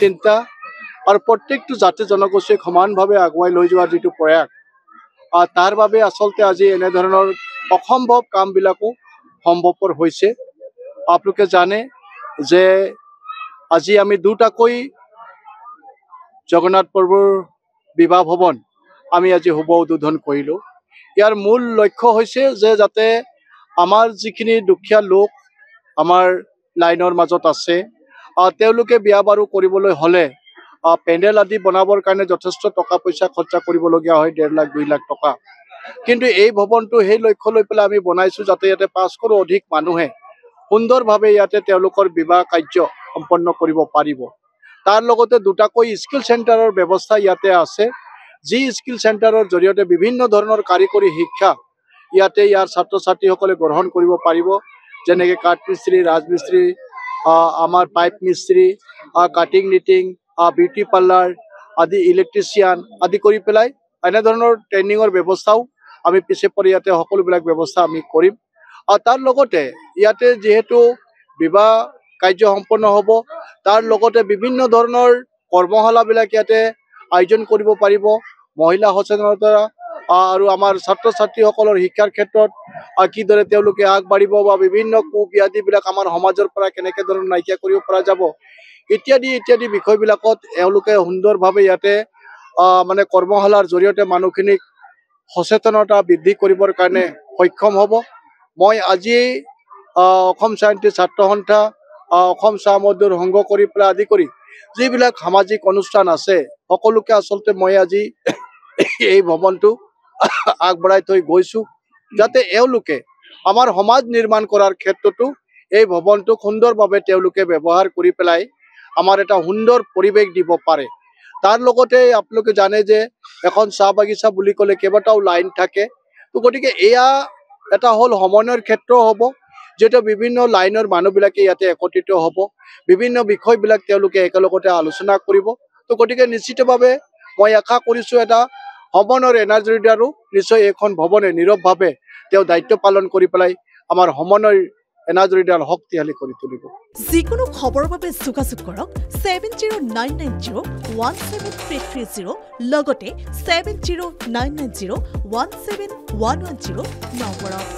চিন্তা আৰু প্ৰত্যেকটো জাতি জনগোষ্ঠীক সমানভাৱে আগুৱাই লৈ যোৱাৰ যিটো প্ৰয়াস তাৰ বাবে আচলতে আজি এনেধৰণৰ অসম্ভৱ কামবিলাকো সম্ভৱপৰ হৈছে। আপোনালোকে জানে যে আজি আমি দুটাকৈ জগন্নাথ প্ৰভুৰ বিবাহ ভৱন আমি আজি শুভ উদ্বোধন কৰিলোঁ। ইয়াৰ মূল লক্ষ্য হৈছে যে যাতে আমাৰ যিখিনি দুখীয়া লোক আমাৰ লাইনৰ মাজত আছে তেওঁলোকে বিয়া বাৰু কৰিবলৈ হ'লে পেণ্ডেল আদি বনাবৰ কাৰণে যথেষ্ট টকা পইচা খৰচা কৰিবলগীয়া হয়, 1.5 লাখ 2 লাখ টকা। কিন্তু এই ভৱনটো সেই লক্ষ্য লৈ পেলাই আমি বনাইছোঁ যাতে ইয়াতে 500ৰো অধিক মানুহে সুন্দৰভাৱে ইয়াতে তেওঁলোকৰ বিবাহ কাৰ্য সম্পন্ন কৰিব পাৰিব। তাৰ লগতে দুটাকৈ স্কিল চেণ্টাৰৰ ব্যৱস্থা ইয়াতে আছে, যি স্কিল চেণ্টাৰৰ জৰিয়তে বিভিন্ন ধৰণৰ কাৰিকৰী শিক্ষা ইয়াতে ইয়াৰ ছাত্ৰ ছাত্ৰীসকলে গ্ৰহণ কৰিব পাৰিব, যেনেকৈ কাঠ মিস্ত্ৰী, ৰাজমিস্ত্ৰী, আমাৰ পাইপ মিস্ত্ৰী, কাটিং নিটিং, বিউটি পাৰ্লাৰ আদি, ইলেক্ট্ৰিচিয়ান আদি কৰি পেলাই এনেধৰণৰ ট্ৰেইনিঙৰ ব্যৱস্থাও আমি পিছে পৰি ইয়াতে সকলোবিলাক ব্যৱস্থা আমি কৰিম। আৰু তাৰ লগতে ইয়াতে যিহেতু বিবাহ কাৰ্য সম্পন্ন হ'ব, তাৰ লগতে বিভিন্ন ধৰণৰ কৰ্মশালাবিলাক ইয়াতে আয়োজন কৰিব পাৰিব। মহিলা সচেতনতা আৰু আমাৰ ছাত্ৰ ছাত্ৰীসকলৰ শিক্ষাৰ ক্ষেত্ৰত কিদৰে তেওঁলোকে আগবাঢ়িব বা বিভিন্ন কুব্যাধিবিলাক আমাৰ সমাজৰ পৰা কেনেকৈ ধৰণৰ নাইকিয়া কৰিব পৰা যাব ইত্যাদি ইত্যাদি বিষয়বিলাকত এওঁলোকে সুন্দৰভাৱে ইয়াতে মানে কৰ্মশালাৰ জৰিয়তে মানুহখিনিক সচেতনতা বৃদ্ধি কৰিবৰ কাৰণে সক্ষম হ'ব। মই আজি অসম সাহিত্য ছাত্ৰ সন্থা, অসম চাহ মজদুৰ সংঘ কৰি পেলাই আদি কৰি যিবিলাক সামাজিক অনুষ্ঠান আছে সকলোকে আচলতে মই আজি এই ভৱনটো আগবঢ়াই থৈ গৈছোঁ, যাতে এওঁলোকে আমাৰ সমাজ নিৰ্মাণ কৰাৰ ক্ষেত্ৰতো এই ভৱনটোক সুন্দৰভাৱে তেওঁলোকে ব্যৱহাৰ কৰি পেলাই আমাৰ এটা সুন্দৰ পৰিৱেশ দিব পাৰে। তাৰ লগতে আপোনালোকে জানে যে এখন চাহ বাগিচা বুলি ক'লে কেইবাটাও লাইন থাকে, তো গতিকে এয়া এটা হ'ল সমন্বয়ৰ ক্ষেত্ৰ হ'ব, যিহেতু বিভিন্ন লাইনৰ মানুহবিলাকে ইয়াতে একত্ৰিত হ'ব, বিভিন্ন বিষয়বিলাক তেওঁলোকে একেলগতে আলোচনা কৰিব। তো গতিকে নিশ্চিতভাৱে মই আশা কৰিছোঁ এটা সমন্বয়ৰ এনাৰ্জিৰ দ্বাৰা নিশ্চয় এইখন ভৱনে নীৰৱভাৱে তেওঁ দায়িত্ব পালন কৰি পেলাই আমাৰ সমন্বয়ৰ এনাৰ্জিৰ দ্বাৰা শক্তিশালী কৰি তুলিব। যিকোনো খবৰৰ বাবে যোগাযোগ কৰক 7099017330 লগতে 7099017110 নম্বৰত।